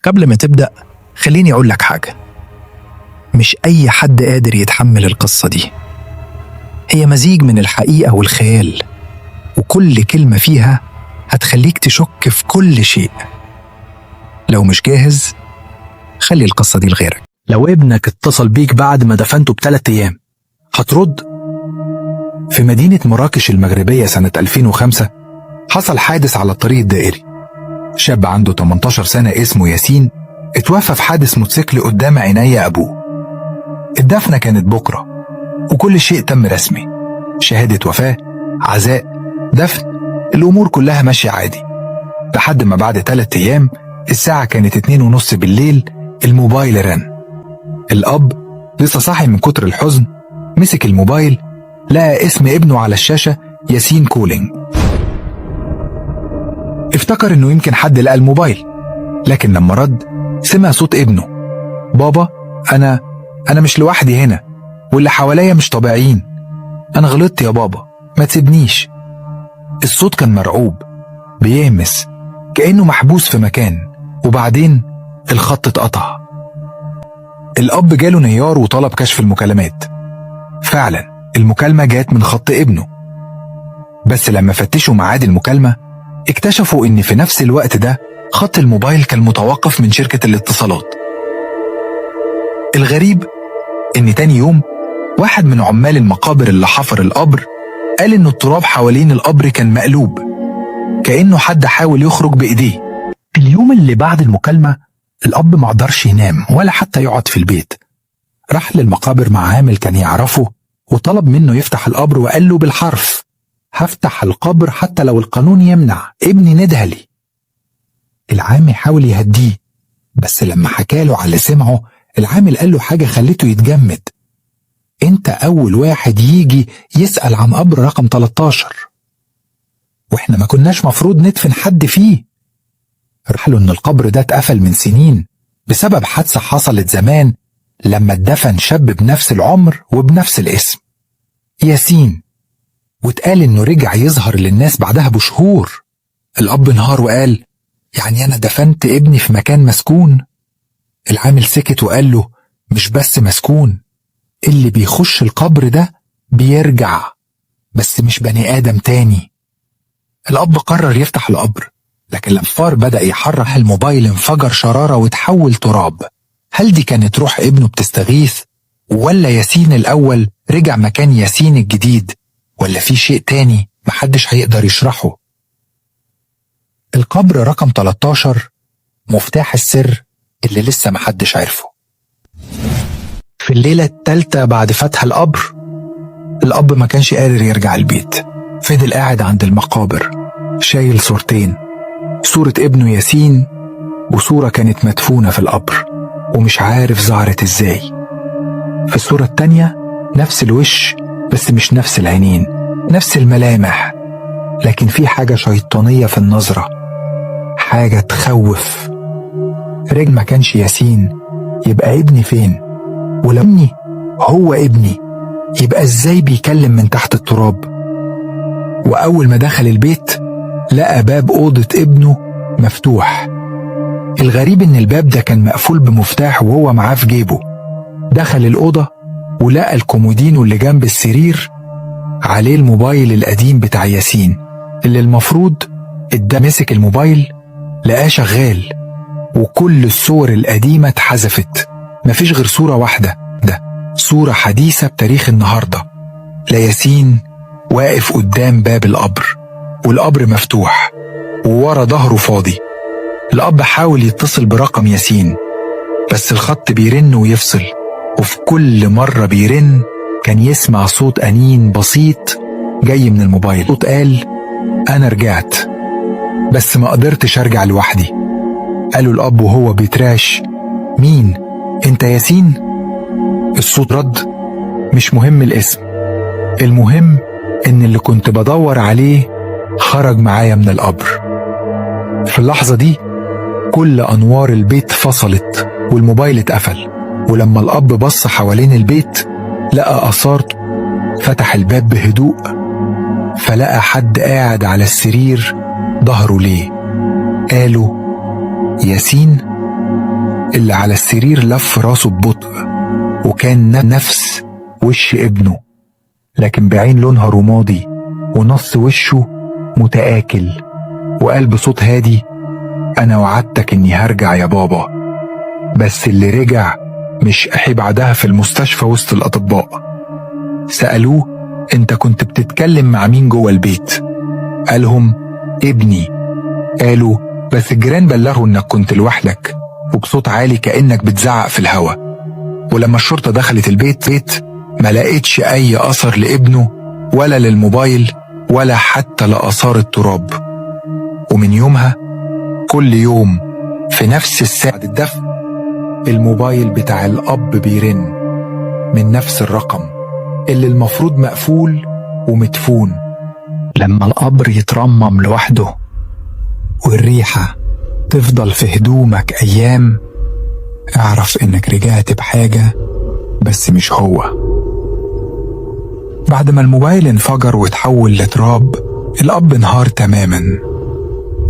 قبل ما تبدأ خليني أقول لك حاجة. مش أي حد قادر يتحمل القصة دي. هي مزيج من الحقيقة والخيال، وكل كلمة فيها هتخليك تشك في كل شيء. لو مش جاهز خلي القصة دي لغيرك. لو ابنك اتصل بيك بعد ما دفنته ب3 أيام هترد؟ في مدينة مراكش المغربية سنة 2005 حصل حادث على الطريق الدائري. شاب عنده 18 سنة اسمه ياسين اتوفى في حادث موتوسيكل قدام عيني أبوه. الدفنة كانت بكرة وكل شيء تم رسمي، شهادة وفاة، عزاء، دفن، الأمور كلها ماشية عادي. لحد ما بعد 3 أيام الساعة كانت 2:30 بالليل الموبايل رن. الأب لسه صاحي من كتر الحزن، مسك الموبايل لقى اسم ابنه على الشاشة ياسين كولينج. افتكر انه يمكن حد لقى الموبايل، لكن لما رد سمع صوت ابنه: بابا أنا مش لوحدي هنا، واللي حواليا مش طبيعيين. أنا غلطت يا بابا، ما تسيبنيش. الصوت كان مرعوب، بيهمس كأنه محبوس في مكان، وبعدين الخط اتقطع. الأب جاله نيار وطلب كشف المكالمات. فعلا المكالمة جات من خط ابنه، بس لما فتشوا ميعاد المكالمة اكتشفوا ان في نفس الوقت ده خط الموبايل كان متوقف من شركة الاتصالات. الغريب ان تاني يوم واحد من عمال المقابر اللي حفر القبر قال ان التراب حوالين القبر كان مقلوب، كأنه حد حاول يخرج بإيديه. اليوم اللي بعد المكالمة الأب ما قدرش ينام ولا حتى يقعد في البيت. راح للمقابر مع عامل كان يعرفه وطلب منه يفتح القبر، وقال له بالحرف: هفتح القبر حتى لو القانون يمنع، ابني ندهى لي. العامل حاول يهديه، بس لما حكاله على اللي سمعه العامل قال له حاجة خلته يتجمد: انت أول واحد يجي يسأل عن قبر رقم 13، واحنا ما كناش مفروض ندفن حد فيه. راح له ان القبر ده اتقفل من سنين بسبب حادثة حصلت زمان لما اتدفن شاب بنفس العمر وبنفس الاسم، ياسين، واتقال انه رجع يظهر للناس بعدها بشهور. الأب انهار وقال: يعني أنا دفنت ابني في مكان مسكون؟ العامل سكت وقال له: مش بس مسكون، اللي بيخش القبر ده بيرجع، بس مش بني آدم تاني. الأب قرر يفتح القبر، لكن لما الفار بدأ يحرك الموبايل انفجر شرارة وتحول تراب. هل دي كانت روح ابنه بتستغيث، ولا ياسين الأول رجع مكان ياسين الجديد، ولا في شيء تاني محدش هيقدر يشرحه؟ القبر رقم 13 مفتاح السر اللي لسه محدش عرفه. في الليلة الثالثة بعد فتح القبر الأب ما كانش قادر يرجع البيت. فضل قاعد عند المقابر شايل صورتين، صورة ابنه ياسين وصورة كانت مدفونة في القبر ومش عارف ظهرت ازاي. في الصورة التانية نفس الوش بس مش نفس العينين، نفس الملامح، لكن في حاجة شيطانية في النظرة، حاجة تخوف. رجل ما كانش ياسين، يبقى ابني فين؟ ولو ابني هو ابني يبقى ازاي بيكلم من تحت التراب؟ وأول ما دخل البيت لقى باب أوضة ابنه مفتوح. الغريب إن الباب ده كان مقفول بمفتاح وهو معاه في جيبه. دخل الأوضة ولقى الكومودينو اللي جنب السرير عليه الموبايل القديم بتاع ياسين اللي المفروض مسك الموبايل لقاه شغال، وكل الصور القديمة اتحذفت، مفيش غير صورة واحدة، ده صورة حديثة بتاريخ النهاردة لياسين واقف قدام باب القبر، والقبر مفتوح وورا ظهره فاضي. الأب حاول يتصل برقم ياسين بس الخط بيرن ويفصل، وفي كل مرة بيرن كان يسمع صوت أنين بسيط جاي من الموبايل. صوت قال: أنا رجعت بس ما قدرتش أرجع لوحدي. قالوا الأب وهو بيتراش: مين؟ أنت ياسين؟ الصوت رد: مش مهم الاسم، المهم إن اللي كنت بدور عليه خرج معايا من القبر. في اللحظة دي كل أنوار البيت فصلت والموبايل اتقفل، ولما الأب بص حوالين البيت لقى آثار. فتح الباب بهدوء فلقى حد قاعد على السرير ظهره ليه. قالوا: ياسين؟ اللي على السرير لف راسه ببطء، وكان نفس وش ابنه، لكن بعين لونها رمادي ونص وشه متآكل، وقال بصوت هادي: أنا وعدتك إني هرجع يا بابا، بس اللي رجع مش أحي بعدها في المستشفى وسط الأطباء. سألوه: أنت كنت بتتكلم مع مين جوه البيت؟ قالهم: ابني. قالوا: بس الجيران بلغوا إنك كنت لوحدك وبصوت عالي كأنك بتزعق في الهوا. ولما الشرطة دخلت البيت ما لقيتش أي أثر لابنه ولا للموبايل ولا حتى لآثار التراب. ومن يومها كل يوم في نفس الساعة الدفن الموبايل بتاع الأب بيرن من نفس الرقم اللي المفروض مقفول ومدفون. لما القبر يترمم لوحده والريحة تفضل في هدومك أيام، اعرف إنك رجعت بحاجة بس مش هو. بعد ما الموبايل انفجر وتحول لتراب، الأب انهار تماما،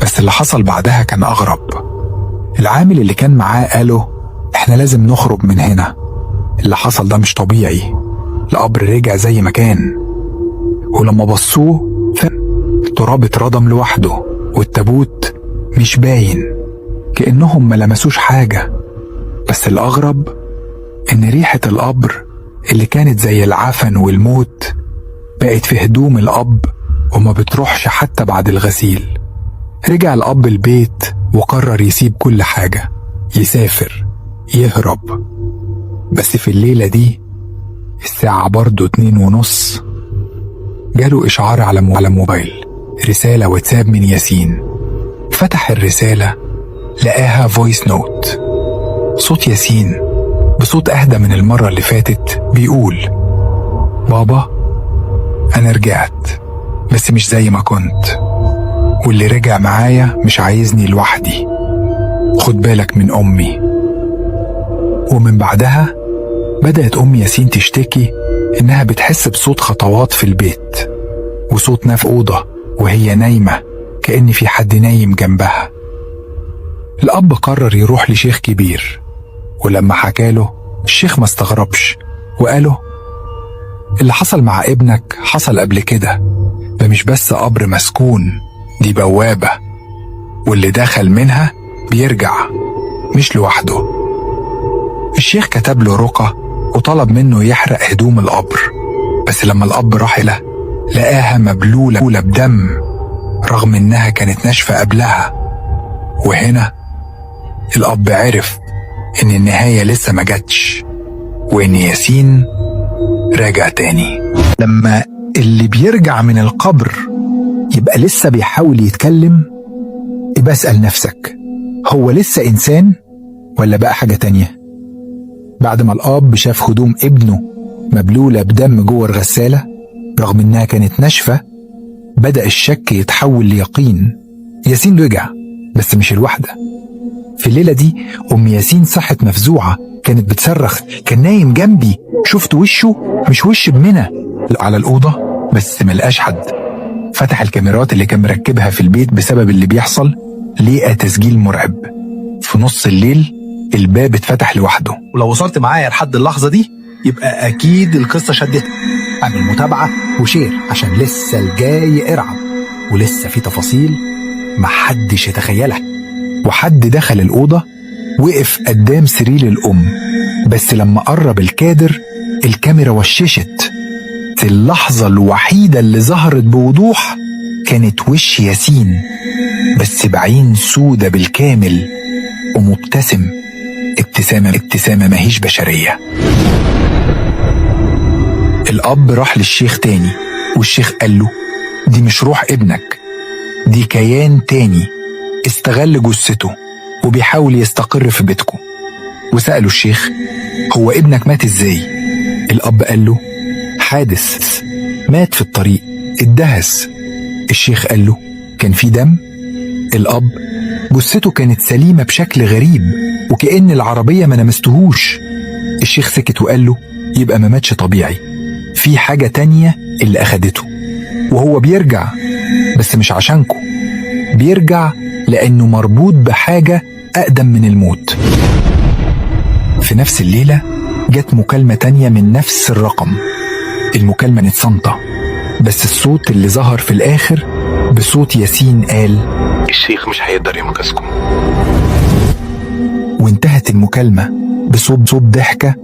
بس اللي حصل بعدها كان أغرب. العامل اللي كان معاه قاله: احنا لازم نخرج من هنا، اللي حصل ده مش طبيعي. القبر رجع زي ما كان، ولما بصوه التراب اتردم لوحده والتابوت مش باين، كأنهم ما لمسوش حاجة. بس الأغرب إن ريحة القبر اللي كانت زي العفن والموت بقت في هدوم الأب وما بتروحش حتى بعد الغسيل. رجع الأب البيت وقرر يسيب كل حاجة، يسافر، يهرب. بس في الليلة دي الساعة برضو 2:30 جاله إشعار على موبايل، رسالة واتساب من ياسين. فتح الرسالة لقاها فويس نوت، صوت ياسين بصوت أهدى من المرة اللي فاتت، بيقول: بابا أنا رجعت بس مش زي ما كنت، واللي رجع معايا مش عايزني لوحدي، خد بالك من أمي. ومن بعدها بدأت أم ياسين تشتكي إنها بتحس بصوت خطوات في البيت وصوت في أوضة وهي نايمة، كأن في حد نايم جنبها. الأب قرر يروح لشيخ كبير، ولما حكاله الشيخ ما استغربش وقاله: اللي حصل مع ابنك حصل قبل كده، ده مش بس قبر مسكون، دي بوابة، واللي دخل منها بيرجع مش لوحده. الشيخ كتب له رقى وطلب منه يحرق هدوم القبر، بس لما الأب راح له لقاها مبلولة بدم رغم إنها كانت ناشفة قبلها. وهنا الأب عرف إن النهاية لسه ما جاتش، وإن ياسين راجع تاني. لما اللي بيرجع من القبر يبقى لسه بيحاول يتكلم، يبقى اسأل نفسك: هو لسه إنسان ولا بقى حاجة تانية؟ بعد ما الأب شاف هدوم ابنه مبلولة بدم جوه الغسالة رغم إنها كانت ناشفة، بدأ الشك يتحول ليقين. ياسين رجع بس مش الوحدة. في الليلة دي أم ياسين صحت مفزوعة، كانت بتصرخ: كان نايم جنبي، شفت وشه مش وش ابننا. على الأوضة بس ملقاش حد. فتح الكاميرات اللي كان مركبها في البيت بسبب اللي بيحصل، لقى تسجيل مرعب. في نص الليل الباب اتفتح لوحده. ولو وصلت معايا لحد اللحظة دي يبقى أكيد القصة شدتك. اعمل متابعة وشير عشان لسه الجاي ارعب، ولسه في تفاصيل محدش يتخيلها. وحد دخل الأوضة وقف قدام سرير الأم، بس لما قرب الكادر الكاميرا وششت. في اللحظة الوحيدة اللي ظهرت بوضوح كانت وش ياسين، بس بعين سودة بالكامل ومبتسم ابتسامة ماهيش بشرية. الأب راح للشيخ تاني، والشيخ قال له: دي مش روح ابنك، دي كيان تاني استغل جثته وبيحاول يستقر في بيتكم. وسألوا الشيخ: هو ابنك مات ازاي؟ الأب قال له: حادث، مات في الطريق، اتدهس. الشيخ قال له: كان في دم؟ الأب: جثته كانت سليمة بشكل غريب وكأن العربية ما لمستهوش. الشيخ سكت وقال له: يبقى ما ماتش طبيعي، في حاجة تانية اللي أخدته، وهو بيرجع بس مش عشانكو، بيرجع لأنه مربوط بحاجة أقدم من الموت. في نفس الليلة جت مكالمة تانية من نفس الرقم. المكالمة نتصنطة، بس الصوت اللي ظهر في الآخر بصوت ياسين قال: الشيخ مش هيقدر ينقذكم. وانتهت المكالمة بصوت ضحكة